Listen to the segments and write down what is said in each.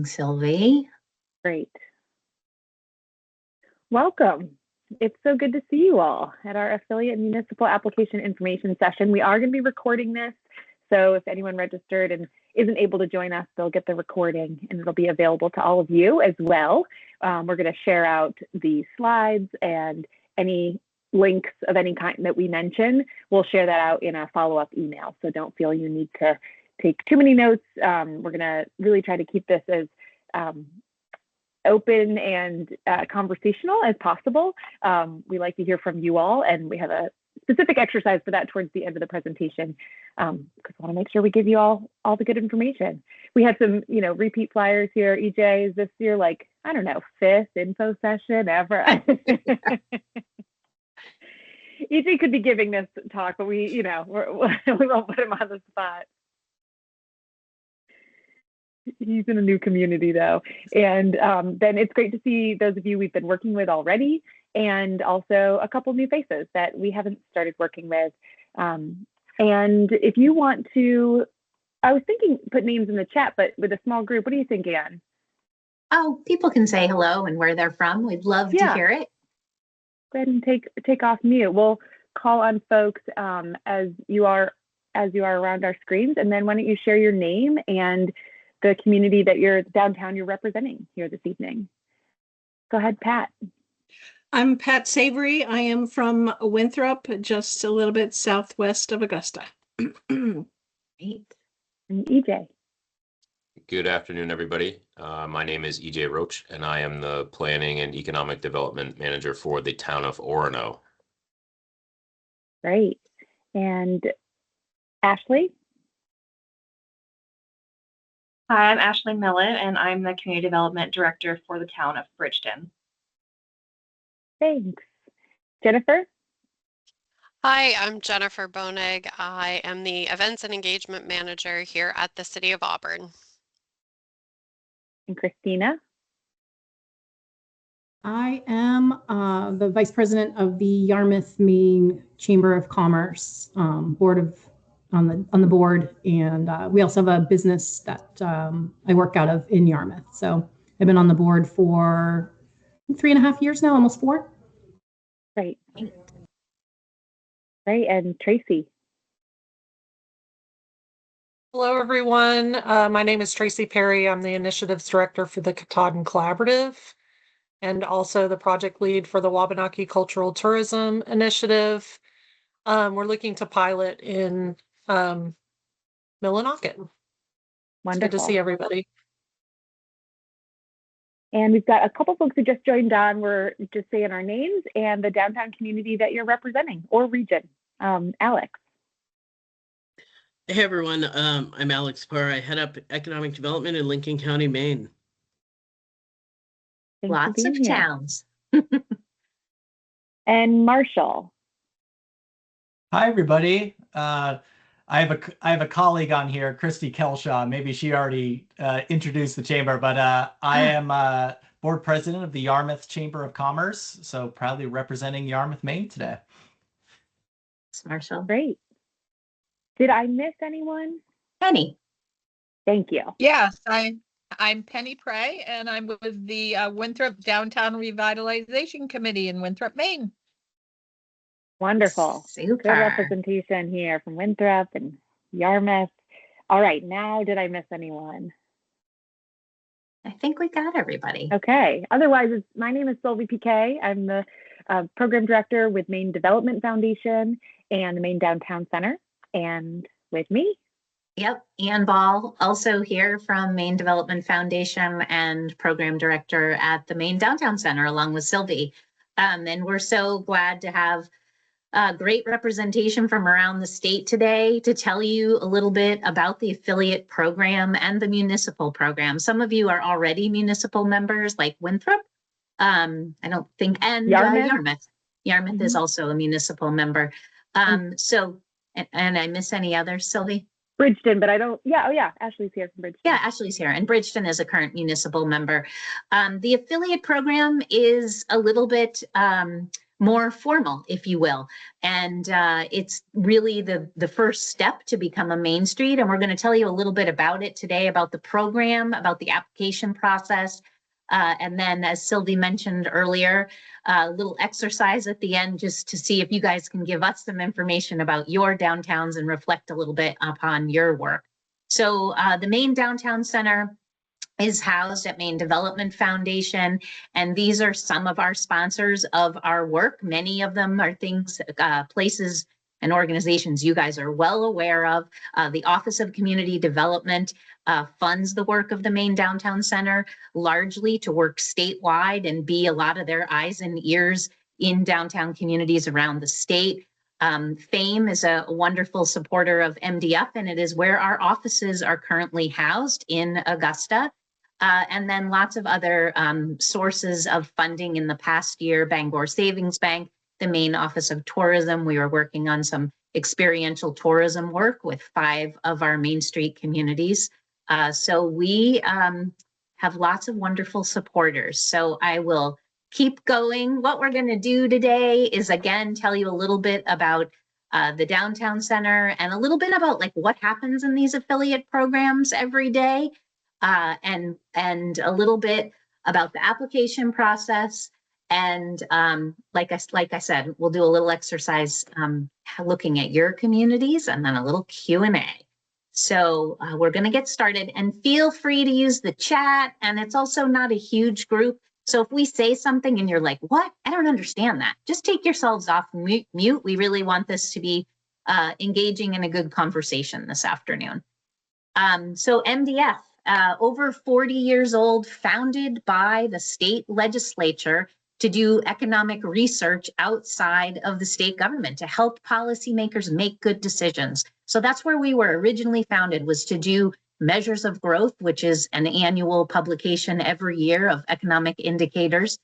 Sylvie. Great. Welcome. It's so good to see you all at our affiliate municipal application information session. We are going to be recording this, so if anyone registered and isn't able to join us, they'll get the recording and it'll be available to all of you as well. We're going to share out the slides and any links of any kind that we mention. We'll share that out in a follow-up email, so don't feel you need to take too many notes. We're going to really try to keep this as open and conversational as possible. We like to hear from you all, and we have a specific exercise for that towards the end of the presentation, because we want to make sure we give you all the good information. We had some, repeat flyers here. EJ, is this your, I don't know, 5th info session ever? EJ could be giving this talk, but we won't put him on the spot. He's in a new community though. And then it's great to see those of you we've been working with already, and also a couple new faces that we haven't started working with. And if you want to, I was thinking put names in the chat, but with a small group, what do you think, Anne? Oh, people can say hello and where they're from. We'd love to hear it. Go ahead and take off mute. We'll call on folks as you are around our screens, and then why don't you share your name and the community that you're representing here this evening. Go ahead, Pat. I'm Pat Savory. I am from Winthrop, just a little bit southwest of Augusta. Great. And EJ. Good afternoon, everybody. My name is EJ Roach, and I am the Planning and Economic Development Manager for the town of Orono. Great. And Ashley? Hi, I'm Ashley Millett, and I'm the Community Development Director for the town of Bridgeton. Thanks. Jennifer? Hi, I'm Jennifer Bonig. I am the Events and Engagement Manager here at the City of Auburn. And Christina? I am the Vice President of the Yarmouth, Maine Chamber of Commerce on the board, and we also have a business that I work out of in Yarmouth. So I've been on the board for 3.5 years now, almost 4. Great. Great. And Tracy. Hello, everyone. My name is Tracy Perry. I'm the Initiatives Director for the Katahdin Collaborative and also the project lead for the Wabanaki Cultural Tourism Initiative. We're looking to pilot in Millinocket. Wonderful. It's good to see everybody. And we've got a couple folks who just joined on. We're just saying our names and the downtown community that you're representing or region. Alex. Hey everyone, I'm Alex Parr. I head up economic development in Lincoln County, Maine. Thanks Lots of towns. And Marshall. Hi everybody. I have a colleague on here, Christy Kelshaw. Maybe she already introduced the chamber, but I am board president of the Yarmouth Chamber of Commerce, so proudly representing Yarmouth, Maine today. Thanks, Marshall. Great. Did I miss anyone? Penny. Thank you. Yes, I'm Penny Prey, and I'm with the Winthrop Downtown Revitalization Committee in Winthrop, Maine. Wonderful. Super. Good representation here from Winthrop and Yarmouth. All right, now did I miss anyone? I think we got everybody. Okay. Otherwise, my name is Sylvie Piquet. I'm the program director with Maine Development Foundation and the Maine Downtown Center. And with me? Yep, Ann Ball, also here from Maine Development Foundation and program director at the Maine Downtown Center, along with Sylvie. And we're so glad to have great representation from around the state today to tell you a little bit about the affiliate program and the municipal program. Some of you are already municipal members, like Winthrop. I don't think, and Yarmouth. Yarmouth is also a municipal member. And I miss any others, Sylvie? Bridgeton, but I don't, Ashley's here from Bridgeton. Yeah, Ashley's here, and Bridgeton is a current municipal member. The affiliate program is a little bit more formal, if you will. And it's really the first step to become a Main Street. And we're going to tell you a little bit about it today, about the program, about the application process. And then, as Sylvie mentioned earlier, a little exercise at the end just to see if you guys can give us some information about your downtowns and reflect a little bit upon your work. So the Maine Downtown Center is housed at Maine Development Foundation, and these are some of our sponsors of our work. Many of them are things, places and organizations you guys are well aware of. The Office of Community Development funds the work of the Maine Downtown Center largely to work statewide and be a lot of their eyes and ears in downtown communities around the state. FAME is a wonderful supporter of MDF, and it is where our offices are currently housed in Augusta. And then lots of other sources of funding in the past year: Bangor Savings Bank, the Maine Office of Tourism. We were working on some experiential tourism work with 5 of our Main Street communities. So we have lots of wonderful supporters. So I will keep going. What we're going to do today is, again, tell you a little bit about the Downtown Center and a little bit about like what happens in these affiliate programs every day, and a little bit about the application process. And like I said, we'll do a little exercise looking at your communities, and then a little Q&A. So we're going to get started, and feel free to use the chat. And it's also not a huge group. So if we say something and you're like, what? I don't understand that, just take yourselves off mute. We really want this to be engaging in a good conversation this afternoon. So MDF, over 40 years old, founded by the state legislature to do economic research outside of the state government to help policymakers make good decisions. So that's where we were originally founded, was to do Measures of Growth, which is an annual publication every year of economic indicators.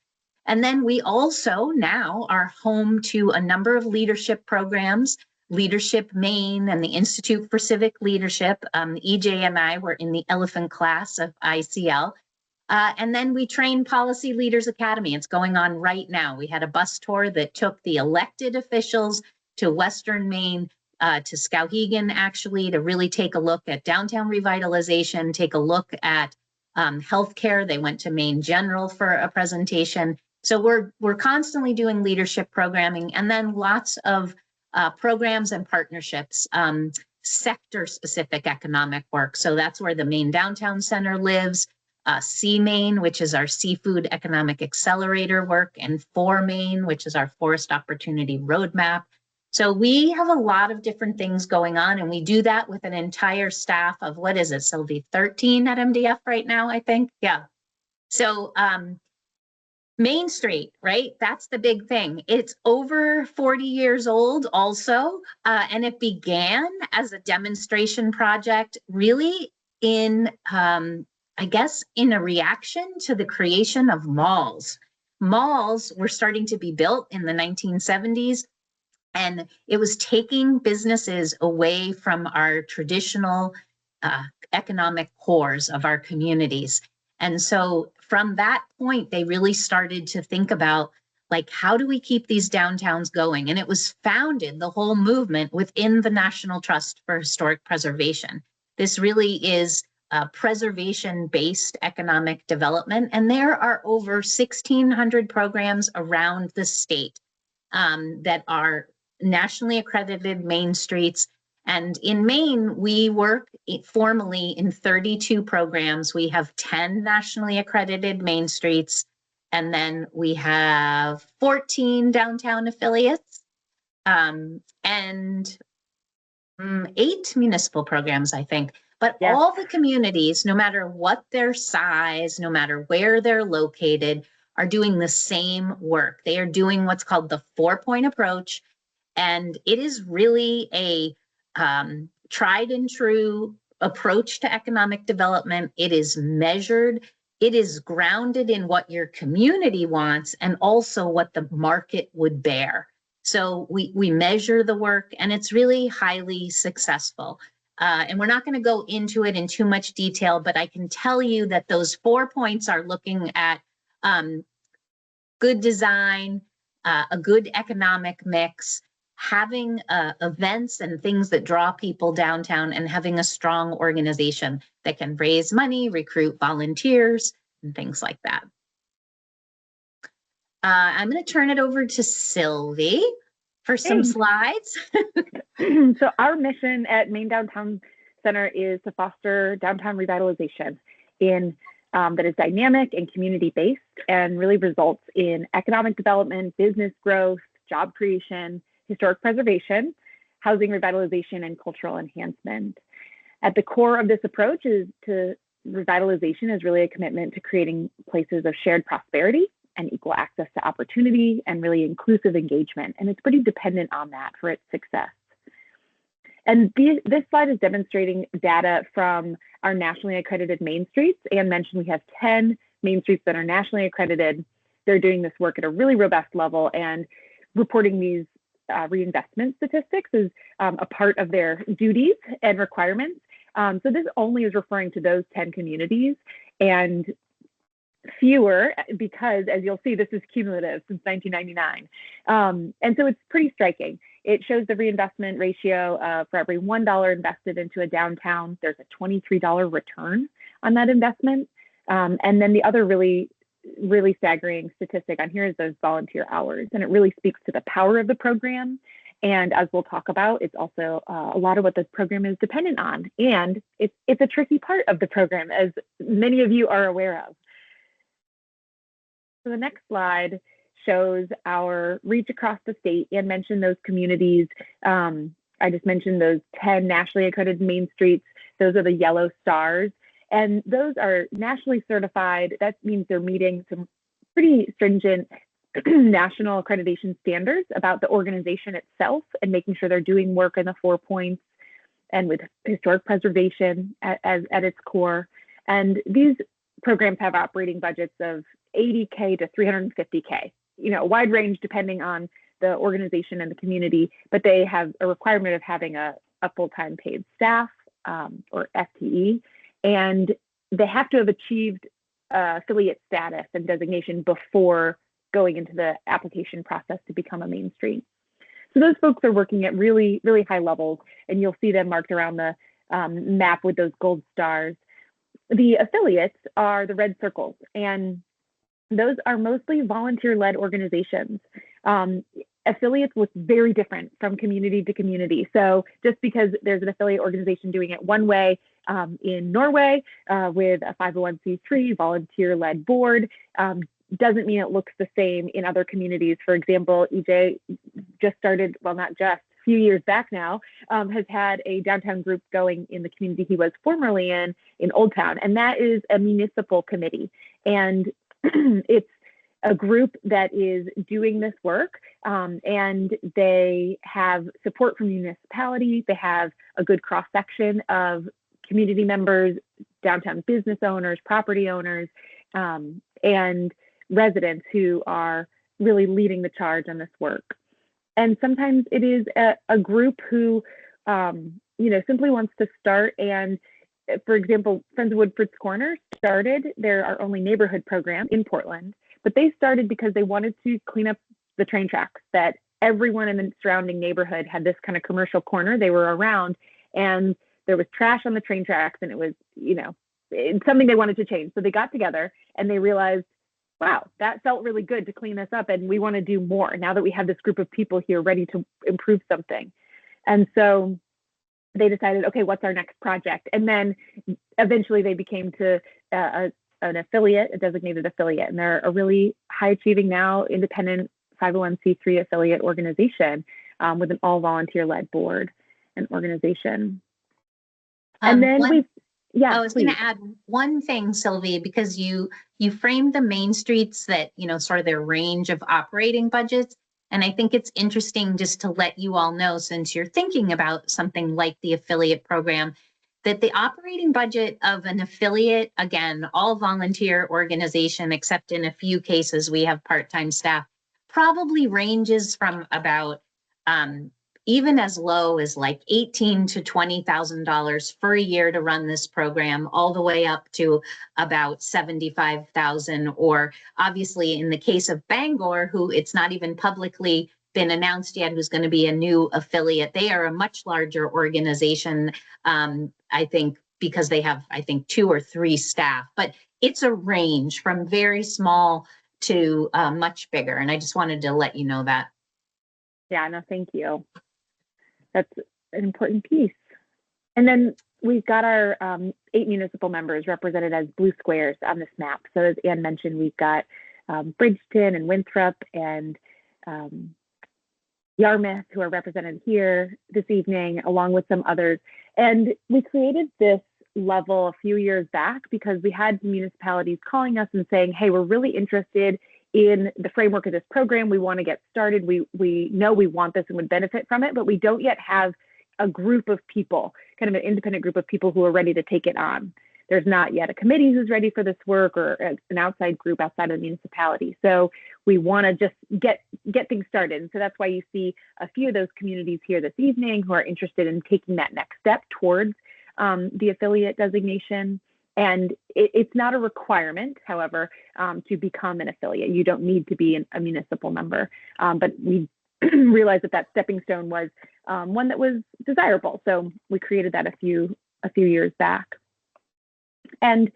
And then we also now are home to a number of leadership programs, Leadership Maine and the Institute for Civic Leadership. EJ and I were in the elephant class of ICL. And then we train Policy Leaders Academy. It's going on right now. We had a bus tour that took the elected officials to Western Maine, to Skowhegan, actually, to really take a look at downtown revitalization, take a look at healthcare. They went to Maine General for a presentation. So we're constantly doing leadership programming, and then lots of programs and partnerships, sector-specific economic work. So that's where the Maine Downtown Center lives. C-Maine, which is our Seafood Economic Accelerator work, and For-Maine, which is our Forest Opportunity Roadmap. So we have a lot of different things going on, and we do that with an entire staff of, what is it, Sylvie, 13 at MDF right now, I think? Yeah. So Main Street, right? That's the big thing. It's over 40 years old also, and it began as a demonstration project really in, I guess, in a reaction to the creation of malls. Malls were starting to be built in the 1970s. And it was taking businesses away from our traditional economic cores of our communities. And so from that point, they really started to think about, like, how do we keep these downtowns going? And it was founded, the whole movement, within the National Trust for Historic Preservation. This really is preservation-based economic development. And there are over 1,600 programs around the state that are nationally accredited Main Streets. And in Maine, we work formally in 32 programs. We have 10 nationally accredited Main Streets, and then we have 14 downtown affiliates, and 8 municipal programs, I think. But yes, all the communities, no matter what their size, no matter where they're located, are doing the same work. They are doing what's called the 4-point approach. And it is really a tried and true approach to economic development. It is measured. It is grounded in what your community wants and also what the market would bear. So we measure the work, and it's really highly successful. And we're not going to go into it in too much detail, but I can tell you that those 4 points are looking at good design, a good economic mix, having events and things that draw people downtown, and having a strong organization that can raise money, recruit volunteers, and things like that. I'm going to turn it over to Sylvie for some slides. So our mission at Maine Downtown Center is to foster downtown revitalization that is dynamic and community-based and really results in economic development, business growth, job creation, historic preservation, housing revitalization, and cultural enhancement. At the core of this approach revitalization is really a commitment to creating places of shared prosperity and equal access to opportunity and really inclusive engagement. And it's pretty dependent on that for its success. And this slide is demonstrating data from our nationally accredited Main Streets. Anne mentioned we have 10 Main Streets that are nationally accredited. They're doing this work at a really robust level, and reporting these reinvestment statistics is a part of their duties and requirements. So this only is referring to those 10 communities, and fewer because, as you'll see, this is cumulative since 1999. And so it's pretty striking. It shows the reinvestment ratio for every $1 invested into a downtown, there's a $23 return on that investment. And then the other really staggering statistic on here is those volunteer hours. And it really speaks to the power of the program. And as we'll talk about, it's also a lot of what this program is dependent on. And it's a tricky part of the program, as many of you are aware of. So the next slide shows our reach across the state and mentioned those communities. I just mentioned those 10 nationally accredited Main Streets. Those are the yellow stars. And those are nationally certified. That means they're meeting some pretty stringent national accreditation standards about the organization itself and making sure they're doing work in the 4 points and with historic preservation at its core. And these programs have operating budgets of $80K to $350K, a wide range depending on the organization and the community, but they have a requirement of having a full-time paid staff or FTE, and they have to have achieved affiliate status and designation before going into the application process to become a Main Street. So those folks are working at really, really high levels, and you'll see them marked around the map with those gold stars. The affiliates are the red circles, and those are mostly volunteer-led organizations. Affiliates look very different from community to community. So just because there's an affiliate organization doing it one way in Norway with a 501c3 volunteer-led board doesn't mean it looks the same in other communities. For example, EJ just started, well, not just, a few years back now, has had a downtown group going in the community he was formerly in Old Town, and that is a municipal committee. And it's a group that is doing this work, and they have support from municipality. They have a good cross-section of community members, downtown business owners, property owners, and residents who are really leading the charge on this work. And sometimes it is a group who, simply wants to start. And for example, Friends of Woodford's Corner started our only neighborhood program in Portland, but they started because they wanted to clean up the train tracks, that everyone in the surrounding neighborhood had this kind of commercial corner they were around, and there was trash on the train tracks, and it was, it's something they wanted to change. So they got together and they realized, wow, that felt really good to clean this up, and we want to do more now that we have this group of people here ready to improve something. And so they decided, okay, what's our next project? And then eventually they became an affiliate, a designated affiliate, and they're a really high achieving now independent 501c3 affiliate organization with an all volunteer led board and organization. And then I was going to add one thing, Sylvie, because you framed the Main Streets that, sort of their range of operating budgets. And I think it's interesting just to let you all know, since you're thinking about something like the affiliate program, that the operating budget of an affiliate, again, all volunteer organization, except in a few cases we have part-time staff, probably ranges from about even as low as like $18,000 to $20,000 for a year to run this program, all the way up to about 75,000. Or obviously in the case of Bangor, who it's not even publicly been announced yet who's going to be a new affiliate. They are a much larger organization, I think, because they have, I think, 2 or 3 staff. But it's a range from very small to much bigger. And I just wanted to let you know that. Yeah, no, thank you. That's an important piece. And then we've got our 8 municipal members represented as blue squares on this map. So as Anne mentioned, we've got Bridgeton and Winthrop and Yarmouth, who are represented here this evening, along with some others. And we created this level a few years back because we had municipalities calling us and saying, hey, we're really interested in the framework of this program. We want to get started. We know we want this and would benefit from it, but we don't yet have a group of people, kind of an independent group of people who are ready to take it on. There's not yet a committee who's ready for this work or an outside group outside of the municipality. So we want to just get things started. And so that's why you see a few of those communities here this evening who are interested in taking that next step towards the affiliate designation. And it's not a requirement, however, to become an affiliate. You don't need to be a municipal member, but we realized that stepping stone was one that was desirable. So we created that a few years back. And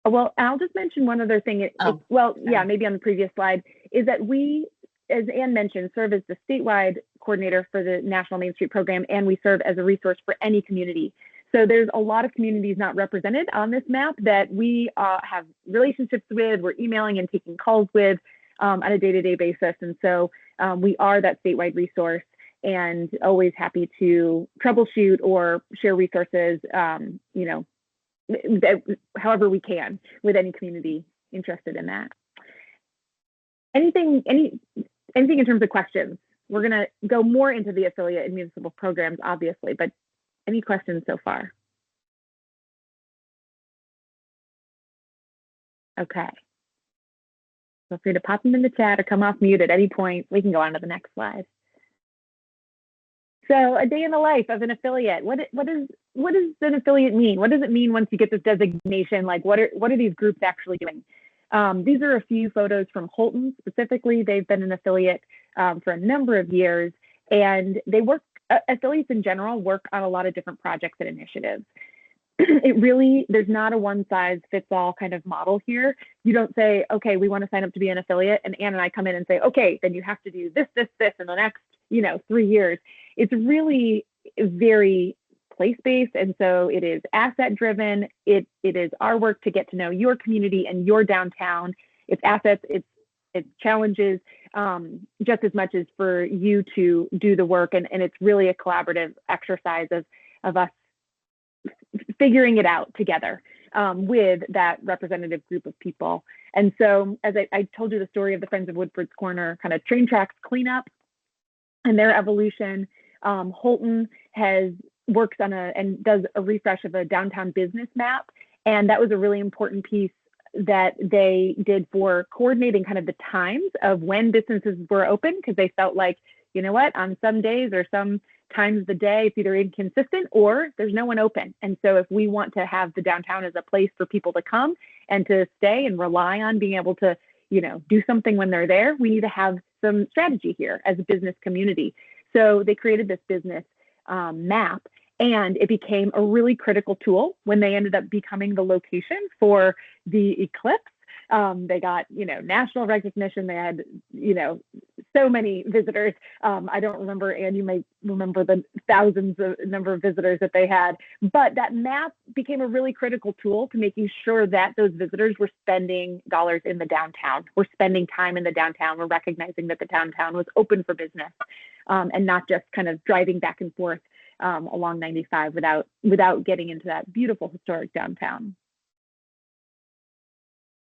well, I'll just mention one other thing. Maybe on the previous slide, is that we, as Anne mentioned, serve as the statewide coordinator for the National Main Street Program, and we serve as a resource for any community. So there's a lot of communities not represented on this map that we have relationships with, we're emailing and taking calls with on a day-to-day basis. And so we are that statewide resource and always happy to troubleshoot or share resources, however we can with any community interested in that. Anything in terms of questions? We're going to go more into the affiliate and municipal programs, obviously, but any questions so far? Okay. Feel free to pop them in the chat or come off mute at any point. We can go on to the next slide. So a day in the life of an affiliate. What does an affiliate mean? What does it mean once you get this designation? Like what are these groups actually doing? These are a few photos from Holton specifically. They've been an affiliate for a number of years, and they work. Affiliates in general work on a lot of different projects and initiatives. There's not a one size fits all kind of model here. You don't say, okay, we want to sign up to be an affiliate, and Anne and I come in and say, okay, then you have to do this, this, this in the next, 3 years. It's really very place-based, and so it is asset-driven. It is our work to get to know your community and your downtown. It's assets, it's challenges, just as much as for you to do the work. And it's really a collaborative exercise of us figuring it out together with that representative group of people. And so as I told you the story of the Friends of Woodford's Corner kind of train tracks cleanup and their evolution, Holton works on and does a refresh of a downtown business map. And that was a really important piece that they did for coordinating kind of the times of when businesses were open, because they felt like, you know what, on some days or some times of the day, it's either inconsistent or there's no one open. And so if we want to have the downtown as a place for people to come and to stay and rely on being able to, do something when they're there, we need to have some strategy here as a business community. So they created this business map, and it became a really critical tool when they ended up becoming the location for the eclipse. They got, national recognition. They had, so many visitors. I don't remember, and you may remember the number of visitors that they had, but that map became a really critical tool to making sure that those visitors were spending dollars in the downtown, were spending time in the downtown, were recognizing that the downtown was open for business, and not just kind of driving back and forth along 95 without getting into that beautiful historic downtown.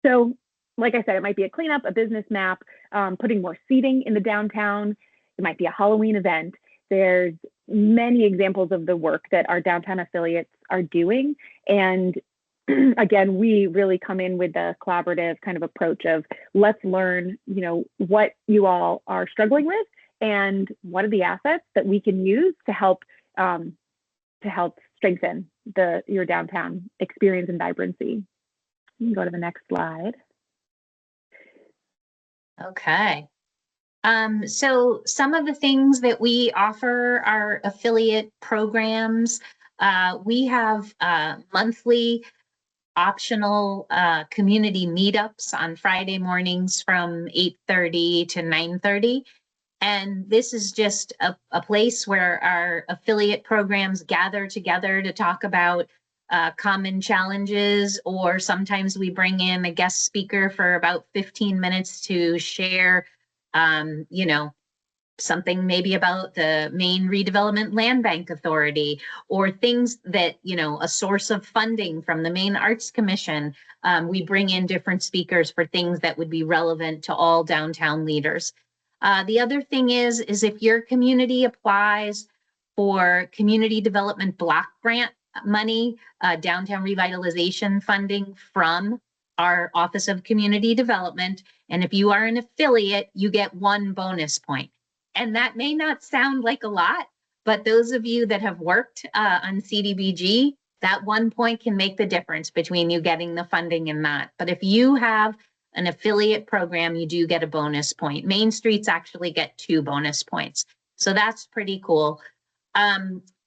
So, like I said, it might be a cleanup, a business map, putting more seating in the downtown. It might be a Halloween event. There's many examples of the work that our downtown affiliates are doing. And again, we really come in with the collaborative kind of approach of let's learn, what you all are struggling with and what are the assets that we can use to help strengthen your downtown experience and vibrancy. You can go to the next slide. Okay. So some of the things that we offer are affiliate programs. We have monthly optional community meetups on Friday mornings from 8:30 to 9:30. And this is just a place where our affiliate programs gather together to talk about common challenges, or sometimes we bring in a guest speaker for about 15 minutes to share, something maybe about the Maine Redevelopment Land Bank Authority, or things that, a source of funding from the Maine Arts Commission. We bring in different speakers for things that would be relevant to all downtown leaders. The other thing is if your community applies for community development block grant money, downtown revitalization funding from our Office of Community Development, and if you are an affiliate, you get 1 bonus point. And that may not sound like a lot, but those of you that have worked on CDBG, that 1 point can make the difference between you getting the funding and not. But if you have an affiliate program, you do get a bonus point. Main Streets actually get 2 bonus points. So that's pretty cool.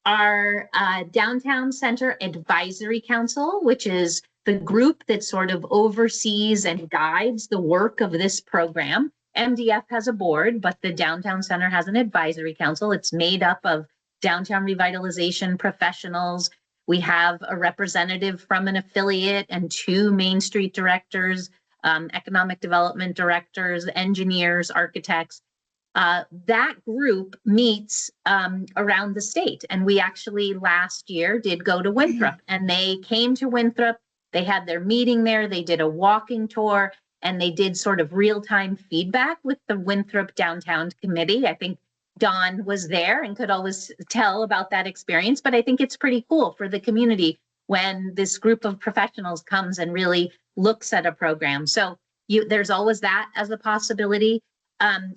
Our Downtown Center Advisory Council, which is the group that sort of oversees and guides the work of this program. MDF has a board, but the Downtown Center has an advisory council. It's made up of downtown revitalization professionals. We have a representative from an affiliate and 2 Main Street directors, economic development directors, engineers, architects. That group meets around the state. And we actually last year did go to Winthrop, and they came to Winthrop. They had their meeting there. They did a walking tour, and they did sort of real-time feedback with the Winthrop Downtown Committee. I think Dawn was there and could always tell about that experience, but I think it's pretty cool for the community when this group of professionals comes and really looks at a program. So there's always that as a possibility.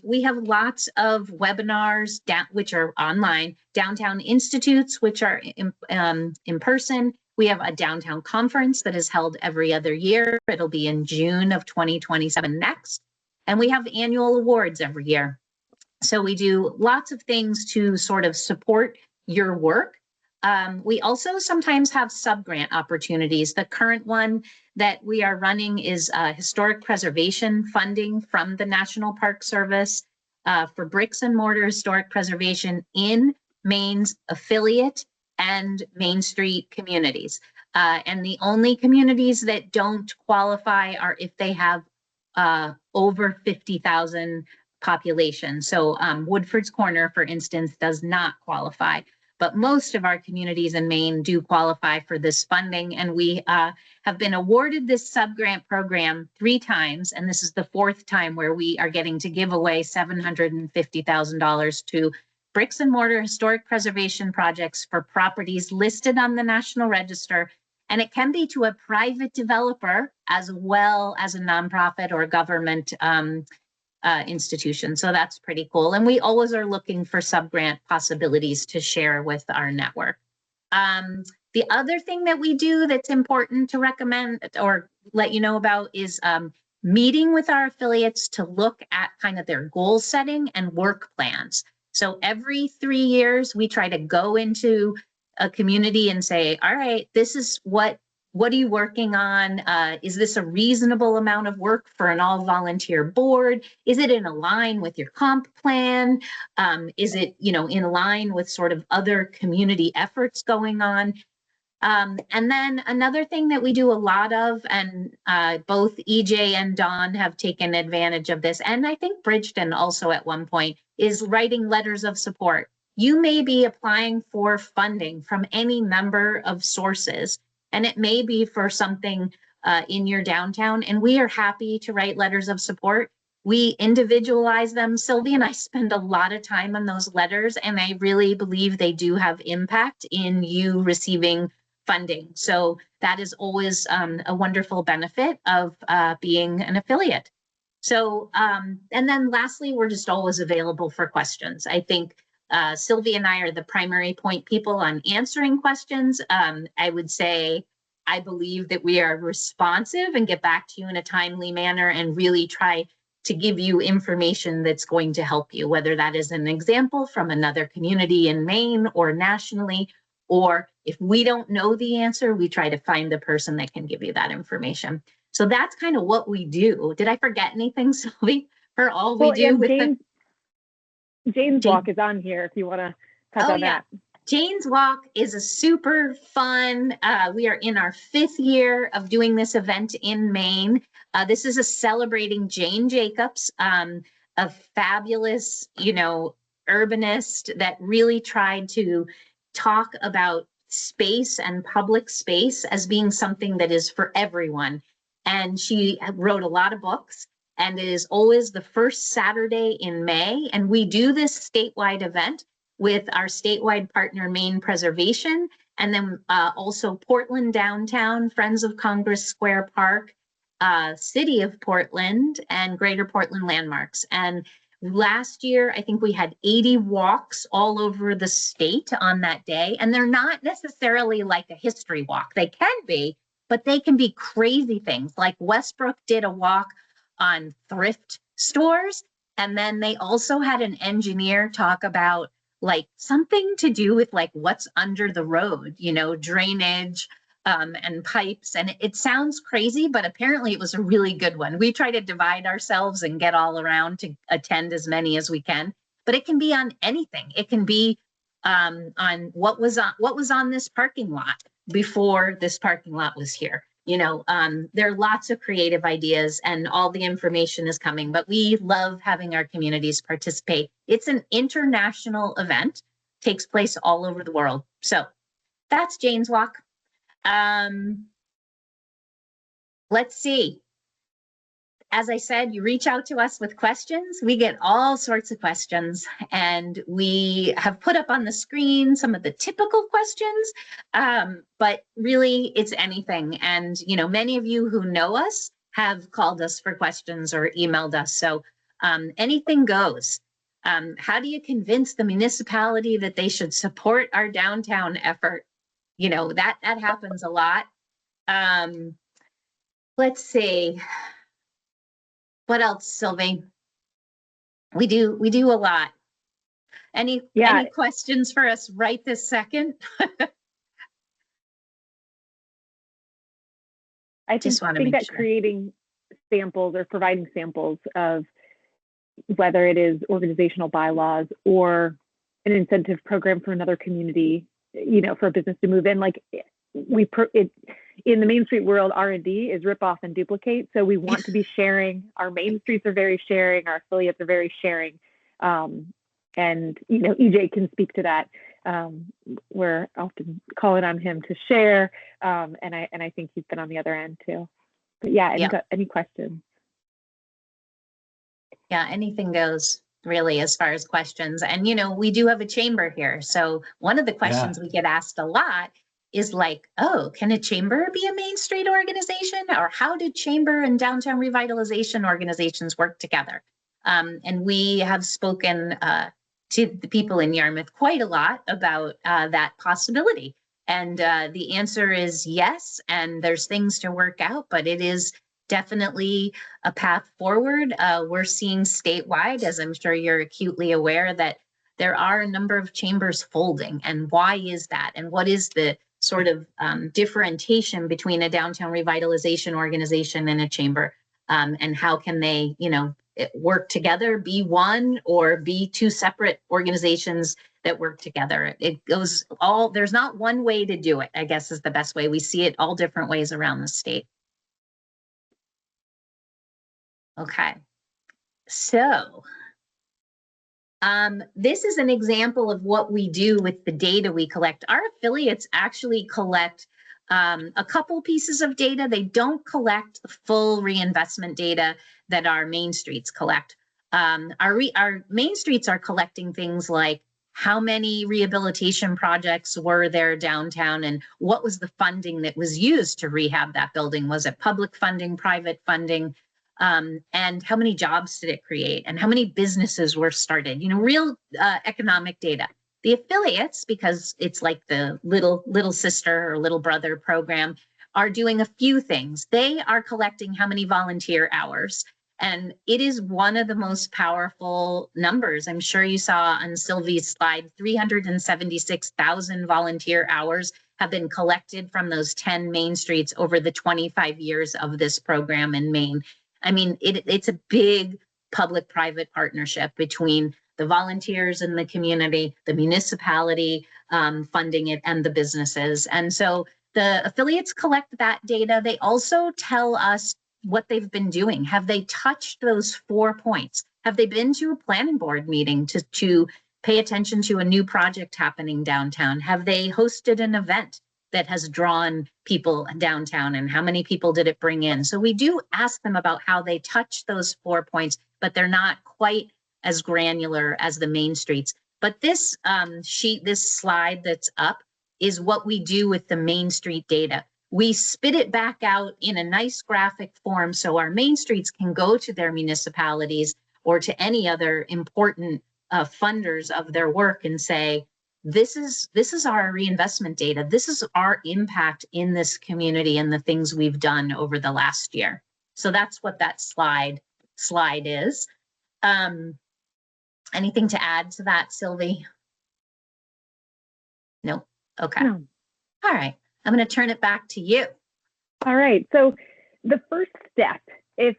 We have lots of webinars which are online, downtown institutes, which are in person. We have a downtown conference that is held every other year. It'll be in June of 2027 next. And we have annual awards every year. So we do lots of things to sort of support your work. We also sometimes have sub-grant opportunities. The current one that we are running is historic preservation funding from the National Park Service for bricks and mortar historic preservation in Maine's affiliate and Main Street communities. And the only communities that don't qualify are if they have over 50,000 population. So Woodford's Corner, for instance, does not qualify. But most of our communities in Maine do qualify for this funding. And we have been awarded this subgrant program 3 times. And this is the 4th time where we are getting to give away $750,000 to bricks and mortar historic preservation projects for properties listed on the National Register. And it can be to a private developer as well as a nonprofit or government institution. So that's pretty cool. And we always are looking for subgrant possibilities to share with our network. The other thing that we do that's important to recommend or let you know about is meeting with our affiliates to look at kind of their goal setting and work plans. So every 3 years, we try to go into a community and say, all right, this is what are you working on? Is this a reasonable amount of work for an all volunteer board? Is it in line with your comp plan? Is it, in line with sort of other community efforts going on? And then another thing that we do a lot of, and both EJ and Dawn have taken advantage of this, and I think Bridgeton also at one point, is writing letters of support. You may be applying for funding from any number of sources, and it may be for something in your downtown, and we are happy to write letters of support. We individualize them. Sylvie and I spend a lot of time on those letters, and I really believe they do have impact in you receiving funding. So that is always a wonderful benefit of being an affiliate. So, and then lastly, we're just always available for questions. I think Sylvie and I are the primary point people on answering questions. I would say, I believe that we are responsive and get back to you in a timely manner and really try to give you information that's going to help you, whether that is an example from another community in Maine or nationally, or if we don't know the answer, we try to find the person that can give you that information. So that's kind of what we do. Did I forget anything, Sylvie, for all we do with Jane's Walk is on here if you want to touch on that. Jane's Walk is a super fun, we are in our 5th year of doing this event in Maine. This is a celebrating Jane Jacobs, a fabulous, urbanist that really tried to talk about space and public space as being something that is for everyone. And she wrote a lot of books, and it is always the first Saturday in May. And we do this statewide event with our statewide partner, Maine Preservation, and then also Portland Downtown, Friends of Congress Square Park, City of Portland, and Greater Portland Landmarks. And last year, I think we had 80 walks all over the state on that day. And they're not necessarily like a history walk. They can be, but they can be crazy things. Like Westbrook did a walk on thrift stores. And then they also had an engineer talk about like something to do with like what's under the road, drainage and pipes. And it sounds crazy, but apparently it was a really good one. We try to divide ourselves and get all around to attend as many as we can, but it can be on anything. It can be on what was on this parking lot before this parking lot was here. There are lots of creative ideas and all the information is coming, but we love having our communities participate. It's an international event, takes place all over the world. So that's Jane's Walk. Let's see. As I said, you reach out to us with questions. We get all sorts of questions, and we have put up on the screen some of the typical questions, but really it's anything. And, many of you who know us have called us for questions or emailed us. So anything goes. How do you convince the municipality that they should support our downtown effort? That happens a lot. Let's see. What else, Sylvie? We do a lot. Any questions for us right this second? I think that creating samples or providing samples of whether it is organizational bylaws or an incentive program for another community, for a business to move in, like in the Main Street world, R&D is rip off and duplicate. So we want to be sharing. Our main streets are very sharing. Our affiliates are very sharing. And, EJ can speak to that. We're often calling on him to share. And I think he's been on the other end too. But any questions? Yeah, anything goes really as far as questions. And, we do have a chamber here. So one of the questions we get asked a lot is like, oh, can a chamber be a Main Street organization? Or how do chamber and downtown revitalization organizations work together? And we have spoken to the people in Yarmouth quite a lot about that possibility. And the answer is yes, and there's things to work out, but it is definitely a path forward. We're seeing statewide, as I'm sure you're acutely aware, that there are a number of chambers folding. And why is that? And what is the sort of differentiation between a downtown revitalization organization and a chamber? And how can they, work together, be one, or be two separate organizations that work together? It goes there's not one way to do it, I guess is the best way. We see it all different ways around the state. Okay, so this is an example of what we do with the data we collect. Our affiliates actually collect a couple pieces of data. They don't collect the full reinvestment data that our main streets collect. Our main streets are collecting things like how many rehabilitation projects were there downtown and what was the funding that was used to rehab that building? Was it public funding, private funding? and how many jobs did it create, and how many businesses were started, real economic data. The affiliates, because it's like the little sister or little brother program, are doing a few things. They are collecting how many volunteer hours. And it is one of the most powerful numbers. I'm sure you saw on Sylvie's slide, 376,000 volunteer hours have been collected from those 10 main streets over the 25 years of this program in Maine. I mean, it's a big public-private partnership between the volunteers in the community, the municipality funding it, and the businesses. And so the affiliates collect that data. They also tell us what they've been doing. Have they touched those 4 points? Have they been to a planning board meeting to pay attention to a new project happening downtown? Have they hosted an event that has drawn people downtown, and how many people did it bring in? So we do ask them about how they touch those 4 points, but they're not quite as granular as the main streets. But this this slide that's up is what we do with the Main Street data. We spit it back out in a nice graphic form so our main streets can go to their municipalities or to any other important funders of their work and say, this is our reinvestment data. This is our impact in this community and the things we've done over the last year. So that's what that slide is. Anything to add to that, Sylvie? No? Okay. No. All right. I'm going to turn it back to you. All right. So the first step, if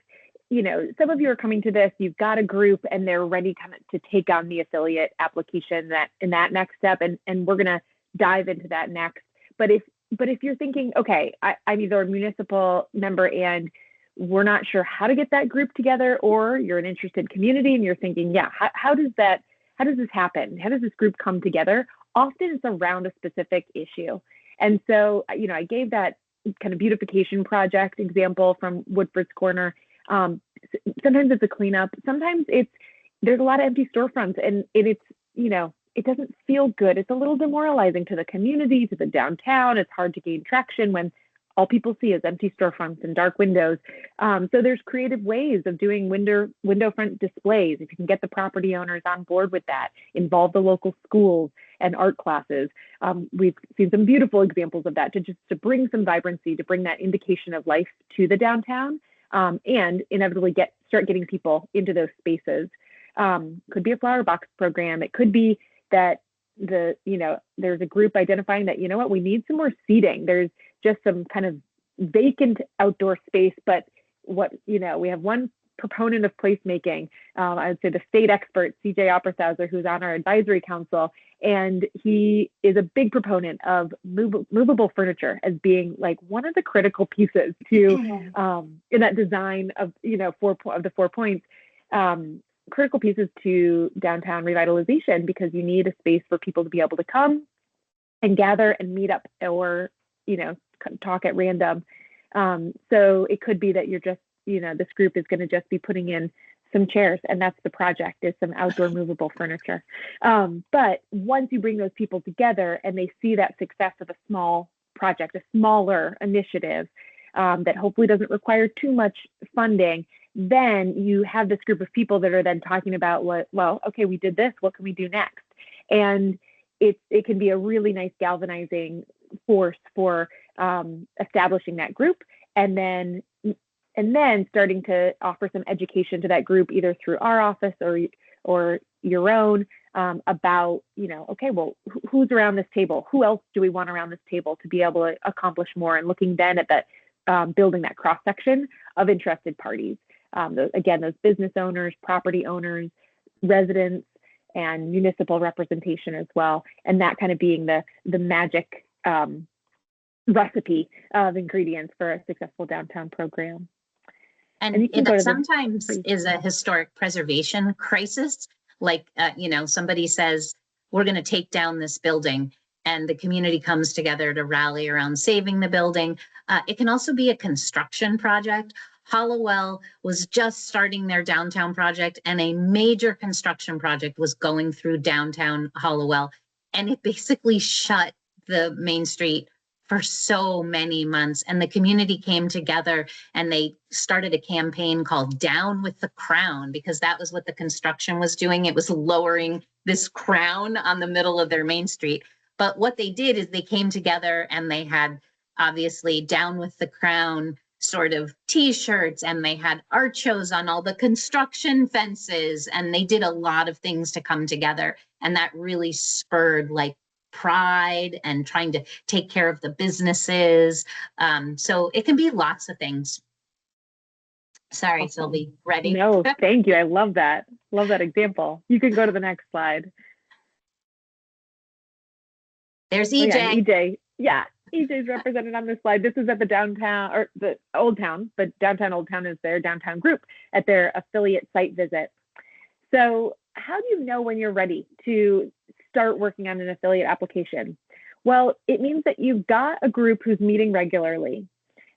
some of you are coming to this, you've got a group and they're ready kind of to take on the affiliate application that next step, and we're going to dive into that next. But if you're thinking, okay, I'm either a municipal member and we're not sure how to get that group together, or you're an interested community and you're thinking, yeah, how does this happen? How does this group come together? Often it's around a specific issue. And so, I gave that kind of beautification project example from Woodford's Corner. Sometimes it's a cleanup. Sometimes there's a lot of empty storefronts, and it doesn't feel good. It's a little demoralizing to the community, to the downtown. It's hard to gain traction when all people see is empty storefronts and dark windows. So there's creative ways of doing window front displays. If you can get the property owners on board with that, involve the local schools and art classes. We've seen some beautiful examples of that to bring some vibrancy, to bring that indication of life to the downtown, and inevitably start getting people into those spaces. Could be a flower box program. It could be that there's a group identifying that, we need some more seating. There's just some kind of vacant outdoor space, but we have one proponent of placemaking. I would say the state expert, CJ Oppershauser, who's on our advisory council, and he is a big proponent of movable furniture as being like one of the critical pieces to in that design of the 4 points. Critical pieces to downtown revitalization, because you need a space for people to be able to come and gather and meet up, or talk at random. So it could be that you're just this group is going to just be putting in some chairs, and that's the project, is some outdoor movable furniture. But once you bring those people together and they see that success of a small project, a smaller initiative that hopefully doesn't require too much funding, then you have this group of people that are then talking about okay, we did this, what can we do next? And it can be a really nice galvanizing force for establishing that group, and then starting to offer some education to that group, either through our office or your own, about, okay, well, who's around this table? Who else do we want around this table to be able to accomplish more? And looking then at that, building that cross-section of interested parties. Those business owners, property owners, residents, and municipal representation as well. And that kind of being the magic recipe of ingredients for a successful downtown program. And it sometimes is a historic preservation crisis. Like, somebody says, we're going to take down this building, and the community comes together to rally around saving the building. It can also be a construction project. Hollowell was just starting their downtown project, and a major construction project was going through downtown Hollowell, and it basically shut the Main Street for so many months, and the community came together and they started a campaign called Down with the Crown, because that was what the construction was doing. It was lowering this crown on the middle of their main street. But what they did is they came together and they had obviously Down with the Crown sort of t-shirts, and they had art shows on all the construction fences, and they did a lot of things to come together, and that really spurred like pride and trying to take care of the businesses. So it can be lots of things. Sorry, Awesome. Sylvie, ready? No, thank you. I love that. Love that example. You can go to the next slide. There's Oh, EJ. yeah, EJ. Yeah, EJ's represented on this slide. This is at the downtown, or the Old Town, but downtown Old Town is their downtown group at their affiliate site visit. So how do you know when you're ready to start working on an affiliate application? Well, it means that you've got a group who's meeting regularly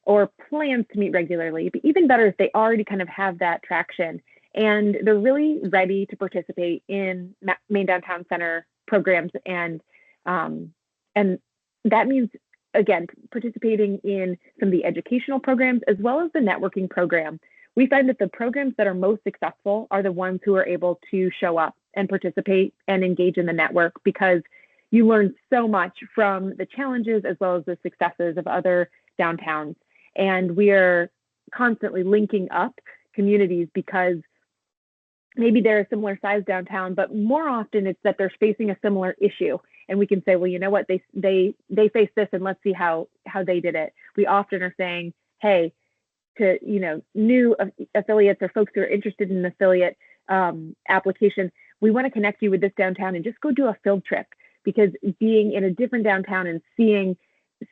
or plans to meet regularly, but even better if they already kind of have that traction and they're really ready to participate in Main Downtown Center programs. And that means, again, participating in some of the educational programs as well as the networking program. We find that the programs that are most successful are the ones who are able to show up and participate and engage in the network, because you learn so much from the challenges as well as the successes of other downtowns. And we are constantly linking up communities because maybe they're a similar size downtown, but more often it's that they're facing a similar issue. And we can say, well, you know what, they face this, and let's see how they did it. We often are saying, hey, to new affiliates or folks who are interested in an affiliate application, we want to connect you with this downtown and just go do a field trip, because being in a different downtown and seeing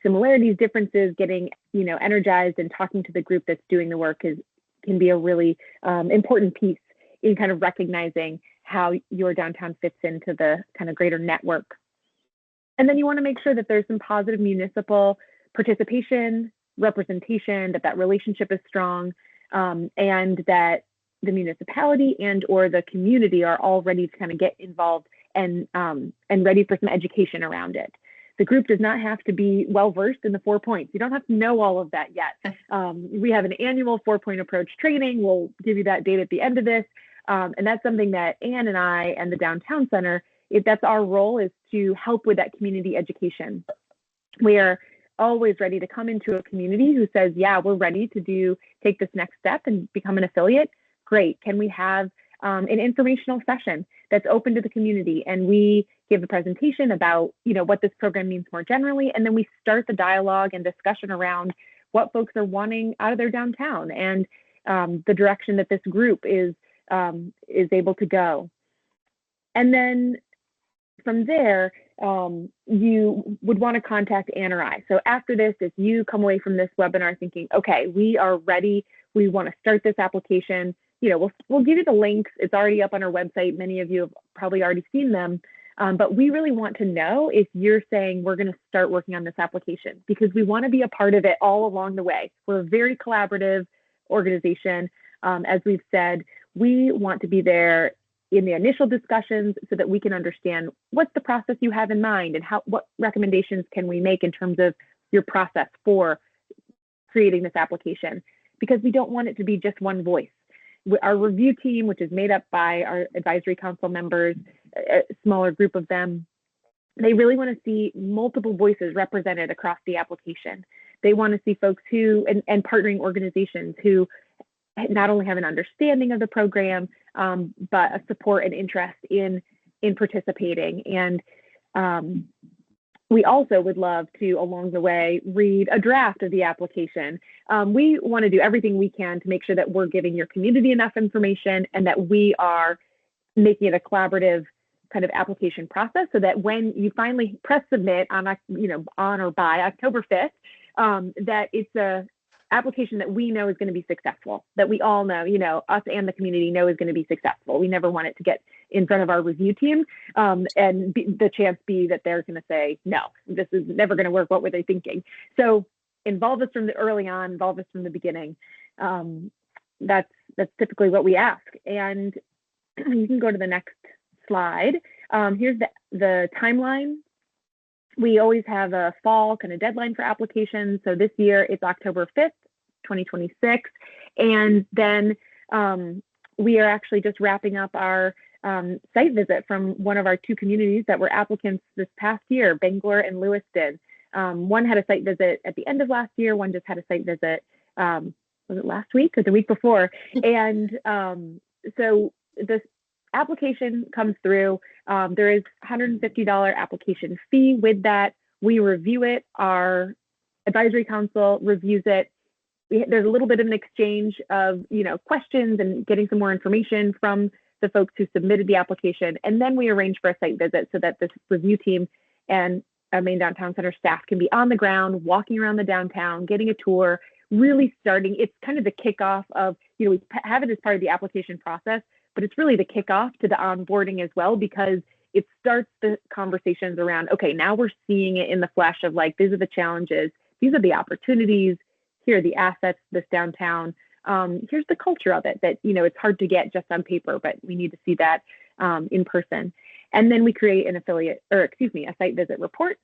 similarities, differences, getting energized and talking to the group that's doing the work can be a really important piece in kind of recognizing how your downtown fits into the kind of greater network. And then you want to make sure that there's some positive municipal participation, representation, that relationship is strong, and that the municipality and or the community are all ready to kind of get involved and ready for some education around it. The group does not have to be well-versed in the 4 points. You don't have to know all of that yet. We have an annual 4-point approach training. We'll give you that date at the end of this. And that's something that Anne and I and the Downtown Center, that's our role, is to help with that community education. We are always ready to come into a community who says, yeah, we're ready to take this next step and become an affiliate. Great. Can we have an informational session that's open to the community? And we give a presentation about, what this program means more generally. And then we start the dialogue and discussion around what folks are wanting out of their downtown and the direction that this group is able to go. And then from there, you would want to contact Anne or I. So after this, if you come away from this webinar thinking, okay, we are ready, we want to start this application, we'll give you the links. It's already up on our website. Many of you have probably already seen them. But we really want to know if you're saying we're going to start working on this application, because we want to be a part of it all along the way. We're a very collaborative organization. As we've said, we want to be there in the initial discussions so that we can understand what's the process you have in mind and what recommendations can we make in terms of your process for creating this application, because we don't want it to be just one voice. Our review team, which is made up by our advisory council members, a smaller group of them, they really want to see multiple voices represented across the application. They want to see folks and partnering organizations who not only have an understanding of the program, but a support and interest in participating. And we also would love to, along the way, read a draft of the application. We want to do everything we can to make sure that we're giving your community enough information and that we are making it a collaborative kind of application process, so that when you finally press submit on or by October 5th, that it's a application that we know is going to be successful, that we all know, us and the community know is going to be successful. We never want it to get in front of our review team and the chance be that they're going to say, no, this is never going to work. What were they thinking? So involve us from the early on, involve us from the beginning. That's typically what we ask. And you can go to the next slide. Here's the timeline We always have a fall kind of deadline for applications. So this year it's October 5th, 2026. And then we are actually just wrapping up our site visit from one of our 2 communities that were applicants this past year, Bangor and Lewiston. One had a site visit at the end of last year. One just had a site visit, was it last week or the week before? And so this application comes through. There is $150 application fee. With that, we review it. Our advisory council reviews it. There's a little bit of an exchange of, questions and getting some more information from the folks who submitted the application. And then we arrange for a site visit so that this review team and our Main Downtown Center staff can be on the ground, walking around the downtown, getting a tour, really starting. It's kind of the kickoff of, we have it as part of the application process, but it's really the kickoff to the onboarding as well, because it starts the conversations around, okay, now we're seeing it in the flesh of like, these are the challenges, these are the opportunities, here are the assets, this downtown. Here's the culture of it that, it's hard to get just on paper, but we need to see that in person. And then we create a site visit report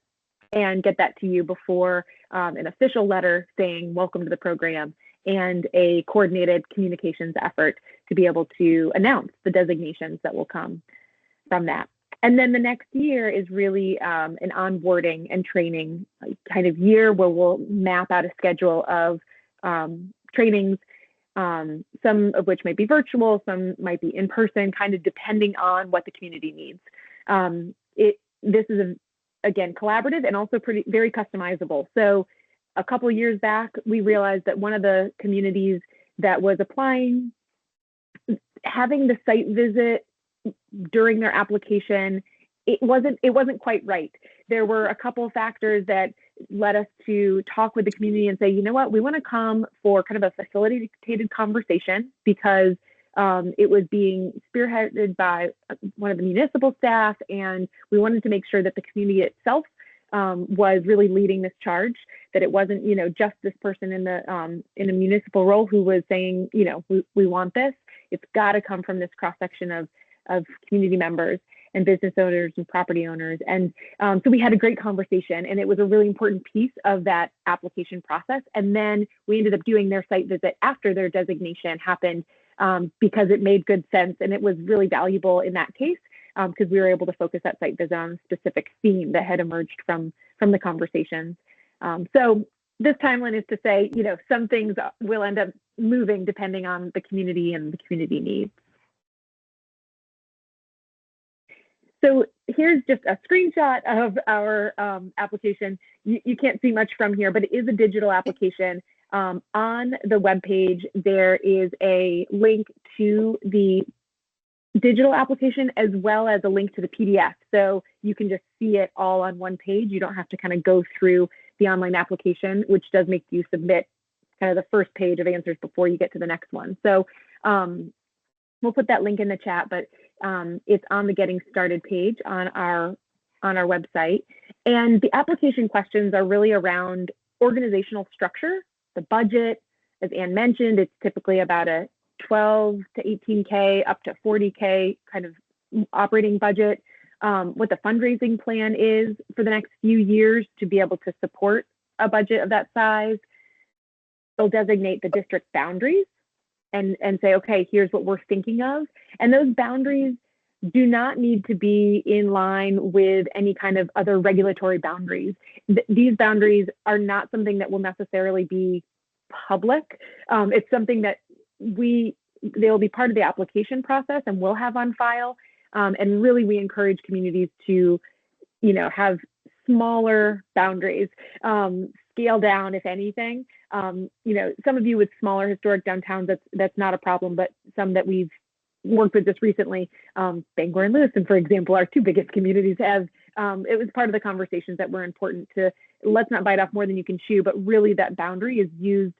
and get that to you before an official letter saying, welcome to the program, and a coordinated communications effort to be able to announce the designations that will come from that. And then the next year is really an onboarding and training kind of year where we'll map out a schedule of trainings, some of which might be virtual, some might be in person, kind of depending on what the community needs. This is, again, collaborative and also very customizable. So a couple of years back, we realized that one of the communities that was applying, having the site visit during their application, it wasn't quite right. There were a couple of factors that led us to talk with the community and say, you know what, we want to come for kind of a facilitated conversation, because it was being spearheaded by one of the municipal staff, and we wanted to make sure that the community itself was really leading this charge, that it wasn't, just this person in a municipal role who was saying, we want this. It's got to come from this cross section of community members and business owners and property owners. And so we had a great conversation, and it was a really important piece of that application process. And then we ended up doing their site visit after their designation happened, because it made good sense, and it was really valuable in that case, because we were able to focus that site visit on a specific theme that had emerged from the conversations. So this timeline is to say, some things will end up moving depending on the community and the community needs. So here's just a screenshot of our application. You can't see much from here, but it is a digital application. On the webpage, there is a link to the digital application as well as a link to the PDF. So you can just see it all on one page. You don't have to kind of go through the online application, which does make you submit kind of the first page of answers before you get to the next one. So we'll put that link in the chat, but it's on the Getting Started page on our website. And the application questions are really around organizational structure, the budget. As Ann mentioned, it's typically about a 12 to 18K up to 40K kind of operating budget. What the fundraising plan is for the next few years to be able to support a budget of that size. They'll designate the district boundaries and say, okay, here's what we're thinking of. And those boundaries do not need to be in line with any kind of other regulatory boundaries. These boundaries are not something that will necessarily be public. It's something that they'll be part of the application process and we'll have on file. And really, we encourage communities to, have smaller boundaries, scale down, if anything. Some of you with smaller historic downtowns, that's not a problem, but some that we've worked with just recently, Bangor and Lewiston, for example, our 2 biggest communities have, it was part of the conversations that were important to, let's not bite off more than you can chew, but really that boundary is used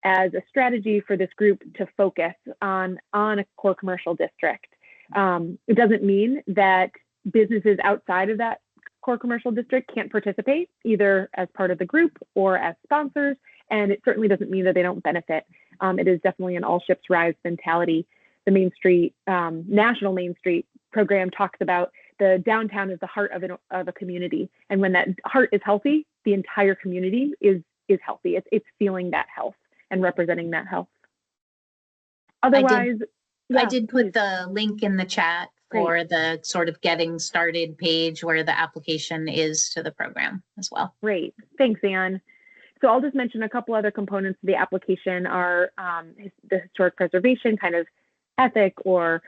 as a strategy for this group to focus on a core commercial district. It doesn't mean that businesses outside of that core commercial district can't participate either as part of the group or as sponsors, and it certainly doesn't mean that they don't benefit. It is definitely an all ships rise mentality. The Main Street, National Main Street program talks about the downtown is the heart of a community. And when that heart is healthy, the entire community is healthy. It's feeling that health and representing that health. Otherwise, I did put the link in the chat for the sort of getting started page where the application is to the program as well. Great. Thanks, Anne. So I'll just mention a couple other components of the application are the historic preservation kind of ethic or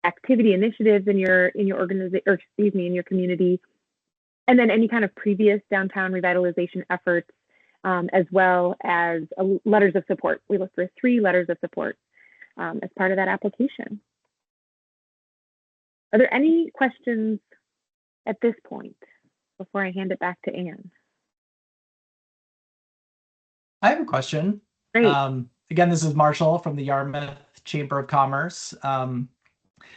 activity initiatives in your organization, or excuse me, in your community, and then any kind of previous downtown revitalization efforts, as well as letters of support. We look for 3 letters of support as part of that application. Are there any questions at this point before I hand it back to Anne? I have a question. Great. Again, this is Marshall from the Yarmouth Chamber of Commerce.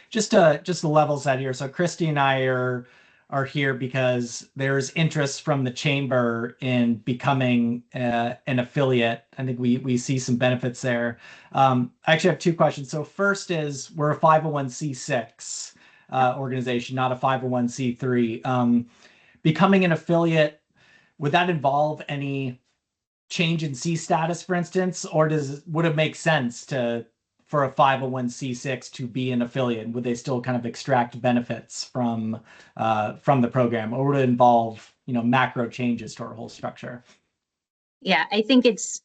Just to level set here. So Christy and I are here because there's interest from the chamber in becoming an affiliate. I think we see some benefits there. I actually have 2 questions. So first is, we're a 501c6 organization, not a 501c3. Becoming an affiliate, would that involve any change in C status, for instance, or would it make sense for a 501c6 to be an affiliate? Would they still kind of extract benefits from the program, or would it involve, macro changes to our whole structure? Yeah, I think it's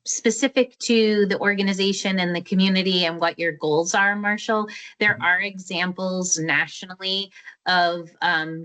specific to the organization and the community and what your goals are, Marshall. There are examples nationally of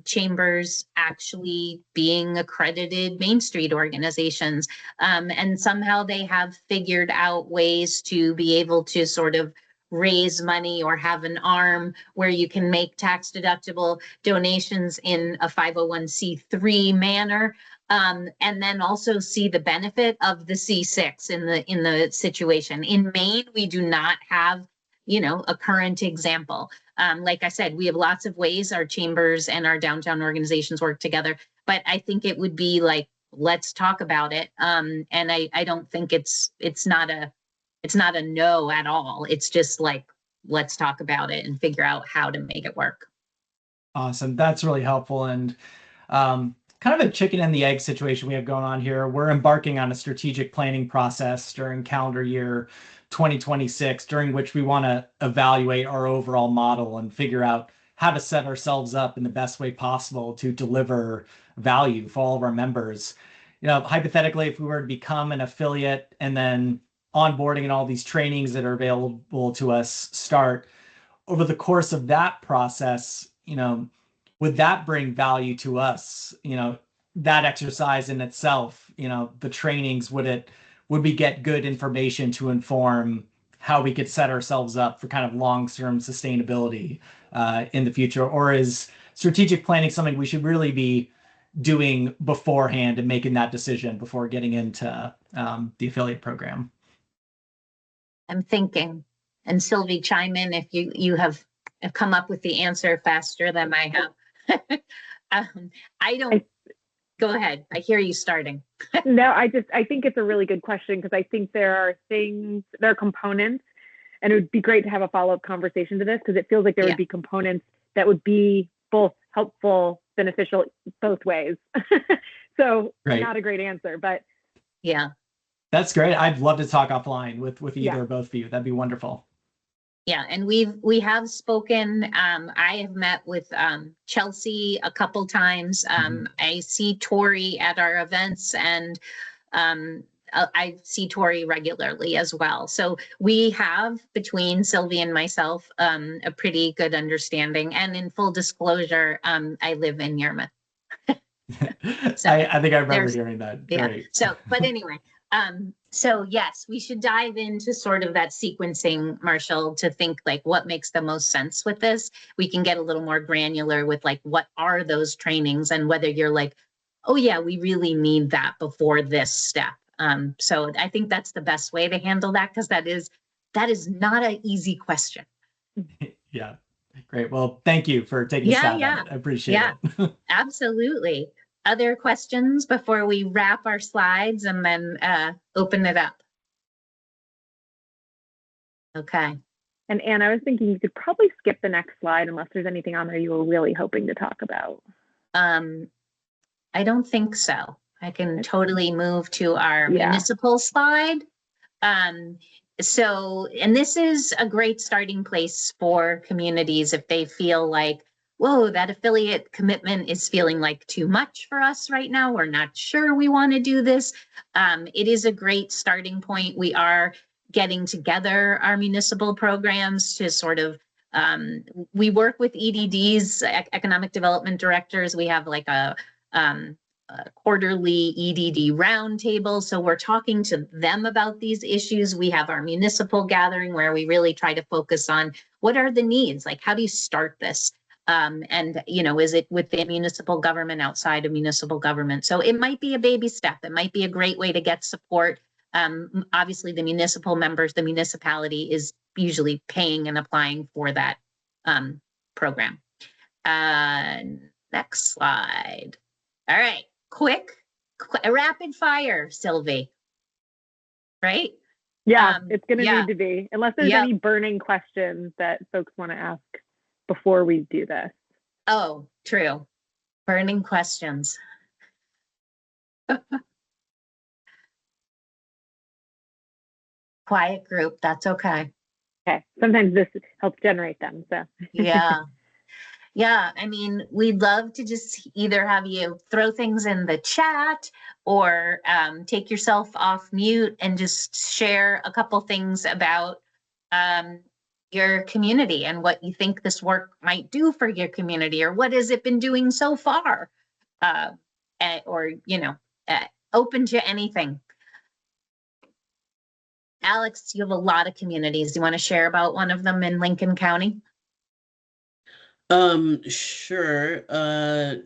chambers actually being accredited Main Street organizations. And somehow they have figured out ways to be able to sort of raise money or have an arm where you can make tax deductible donations in a 501c3 manner. And then also see the benefit of the C6 in the situation. In Maine, we do not have, a current example. Like I said, we have lots of ways our chambers and our downtown organizations work together, but I think it would be like, let's talk about it. And I don't think it's not a no at all. It's just like, let's talk about it and figure out how to make it work. Awesome. That's really helpful. And kind of a chicken and the egg situation we have going on here. We're embarking on a strategic planning process during calendar year 2026, during which we want to evaluate our overall model and figure out how to set ourselves up in the best way possible to deliver value for all of our members. Hypothetically, if we were to become an affiliate and then onboarding and all these trainings that are available to us start, over the course of that process, would that bring value to us? That exercise in itself, the trainings, would we get good information to inform how we could set ourselves up for kind of long-term sustainability in the future? Or is strategic planning something we should really be doing beforehand and making that decision before getting into the affiliate program? I'm thinking, and Sylvie, chime in if you have come up with the answer faster than I have. Go ahead. I hear you starting. No, I think it's a really good question, because I think there are components, and it would be great to have a follow-up conversation to this, because it feels like there would be components that would be both helpful, beneficial, both ways. So not a great answer, but. Yeah. That's great. I'd love to talk offline with either or both of you. That'd be wonderful. Yeah, and we have spoken. I have met with Chelsea a couple times. I see Tori at our events, and I see Tori regularly as well. So we have, between Sylvie and myself, a pretty good understanding. And in full disclosure, I live in Yarmouth. So I think I remember hearing that. Yeah. Great. So, but anyway. So yes, we should dive into sort of that sequencing, Marshall, to think like what makes the most sense with this. We can get a little more granular with like, what are those trainings, and whether you're like, oh yeah, we really need that before this step. So I think that's the best way to handle that, because that is not an easy question. Yeah, great. Well, thank you for taking a stab at it. I appreciate it. Absolutely. Other questions before we wrap our slides and then open it up? Okay. And Anne, I was thinking you could probably skip the next slide unless there's anything on there you were really hoping to talk about. I don't think so. I can totally move to our Yeah. municipal slide. So, and this is a great starting place for communities if they feel like, whoa, that affiliate commitment is feeling like too much for us right now. We're not sure we want to do this. It is a great starting point. We are getting together our municipal programs to sort of, we work with EDDs, economic development directors. We have like a quarterly EDD roundtable. So we're talking to them about these issues. We have our municipal gathering where we really try to focus on what are the needs? Like, how do you start this? And, you know, is it within municipal government, outside of municipal government? So it might be a baby step. It might be a great way to get support. Obviously, the municipal members, the municipality is usually paying and applying for that program. Next slide. All right, quick, rapid fire, Sylvie. Right? Yeah, it's going to yeah. need to be, unless there's Yep. any burning questions that folks want to ask before we do this. Oh, true. Burning questions. Quiet group, that's okay. Okay, sometimes this helps generate them, so. Yeah. Yeah, I mean, we'd love to just either have you throw things in the chat or take yourself off mute and just share a couple things about your community and what you think this work might do for your community, or what has it been doing so far, or, you know, open to anything. Alex, you have a lot of communities. Do you want to share about one of them in Lincoln County? Sure.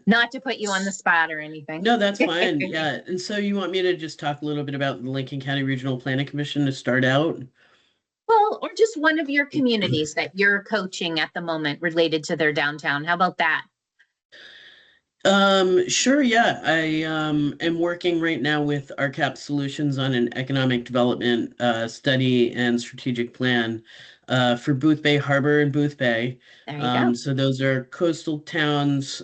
Not to put you on the spot or anything. No, that's fine. Yeah. And so you want me to just talk a little bit about the Lincoln County Regional Planning Commission to start out? Well, or just one of your communities that you're coaching at the moment related to their downtown. How about that? Sure, yeah. I am working right now with RCAP Solutions on an economic development study and strategic plan for Booth Bay Harbor and Booth Bay. There you go. So those are coastal towns,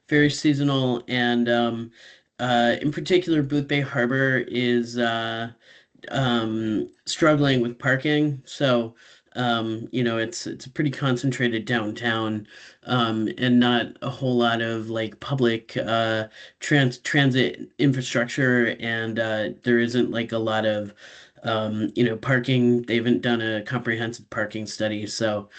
very seasonal, and in particular, Booth Bay Harbor is struggling with parking. So you know, it's a pretty concentrated downtown, and not a whole lot of like public transit infrastructure, and there isn't like a lot of you know, parking. They haven't done a comprehensive parking study. So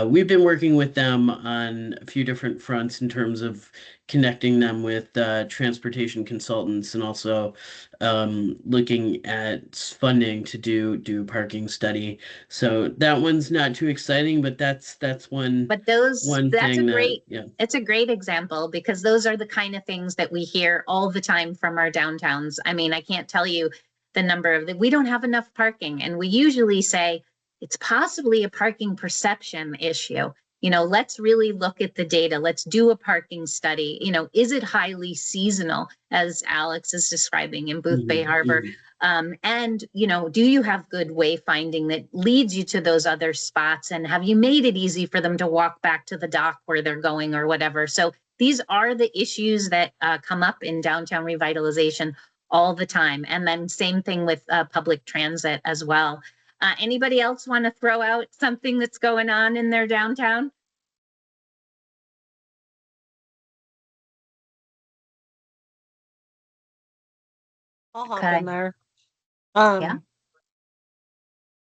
we've been working with them on a few different fronts in terms of connecting them with transportation consultants, and also looking at funding to do parking study. So that one's not too exciting, but that's one. But that's thing a great, yeah. It's a great example, because those are the kind of things that we hear all the time from our downtowns. I mean, I can't tell you the number of we don't have enough parking, and we usually say it's possibly a parking perception issue. You know, let's really look at the data. Let's do a parking study. You know, is it highly seasonal, as Alex is describing in Booth Bay Harbor? And, you know, do you have good wayfinding that leads you to those other spots? And have you made it easy for them to walk back to the dock where they're going or whatever? So these are the issues that come up in downtown revitalization all the time. And then same thing with public transit as well. Anybody else want to throw out something that's going on in their downtown? I'll hop Okay. in there. Yeah.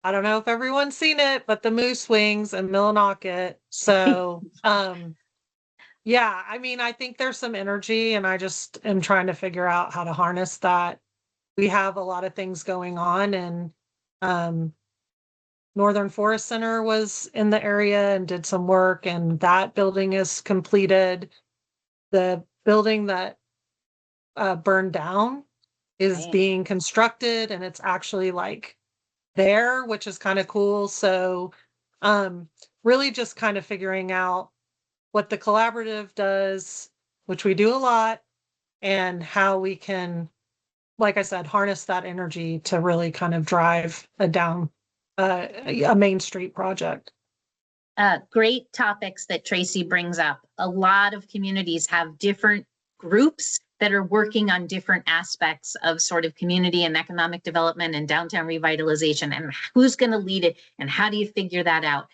I don't know if everyone's seen it, but the Moose Wings in Millinocket. So, yeah, I mean, I think there's some energy, and I just am trying to figure out how to harness that. We have a lot of things going on, and Northern Forest Center was in the area and did some work, and that building is completed. The building that burned down is being constructed, and it's actually like there, which is kind of cool. So really just kind of figuring out what the collaborative does, which we do a lot, and how we can, like I said, harness that energy to really kind of drive a a Main Street project. Great topics that Tracy brings up. A lot of communities have different groups that are working on different aspects of sort of community and economic development and downtown revitalization, and who's going to lead it and how do you figure that out?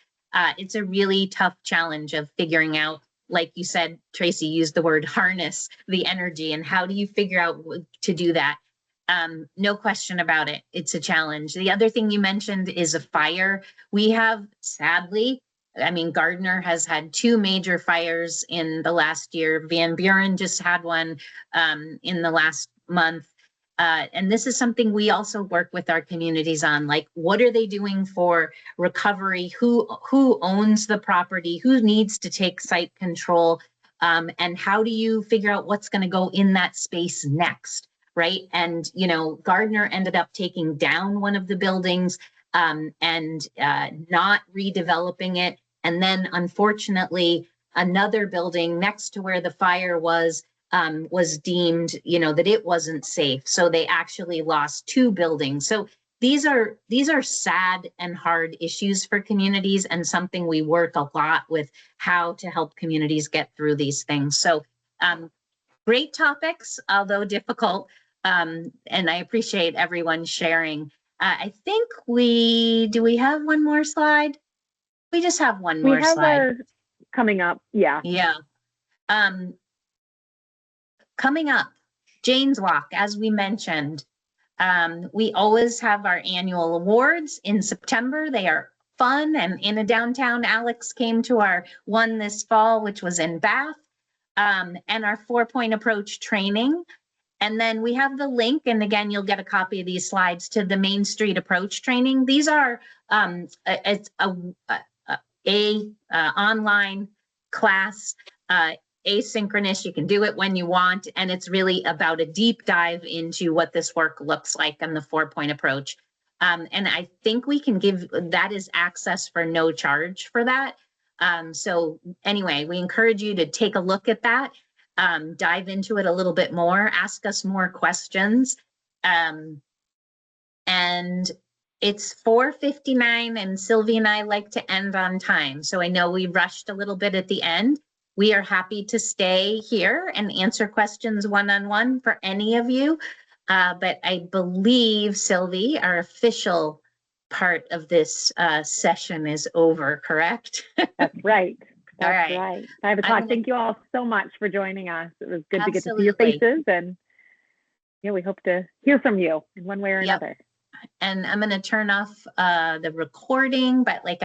It's a really tough challenge of figuring out, like you said, Tracy used the word harness the energy, and how do you figure out to do that? No question about it. It's a challenge. The other thing you mentioned is a fire. We have, sadly, I mean, Gardner has had 2 major fires in the last year. Van Buren just had one in the last month. And this is something we also work with our communities on, like, what are they doing for recovery? Who owns the property? Who needs to take site control? And how do you figure out what's going to go in that space next, right? And, you know, Gardner ended up taking down one of the buildings and not redeveloping it. And then, unfortunately, another building next to where the fire was deemed, you know, that it wasn't safe. So they actually lost 2 buildings. So these are sad and hard issues for communities, and something we work a lot with, how to help communities get through these things. So great topics, although difficult. And I appreciate everyone sharing. I think do we have one more slide? We just have one more slide. We have our coming up. Yeah. Yeah. Coming up, Jane's Walk, as we mentioned. We always have our annual awards in September. They are fun and in a downtown. Alex came to our one this fall, which was in Bath, and our 4-point approach training. And then we have the link, and again, you'll get a copy of these slides, to the Main Street approach training. These are it's a online class, asynchronous. You can do it when you want, and it's really about a deep dive into what this work looks like and the 4-point approach. And I think we can give that as access for no charge for that. So anyway, we encourage you to take a look at that. Dive into it a little bit more, ask us more questions. And it's 4:59, and Sylvie and I like to end on time. So I know we rushed a little bit at the end. We are happy to stay here and answer questions one-on-one for any of you. But I believe, Sylvie, our official part of this session is over, correct? That's right. That's right. 5 o'clock. Thank you all so much for joining us. It was good to get to see your faces, and yeah, we hope to hear from you in one way or another. And I'm going to turn off the recording, but like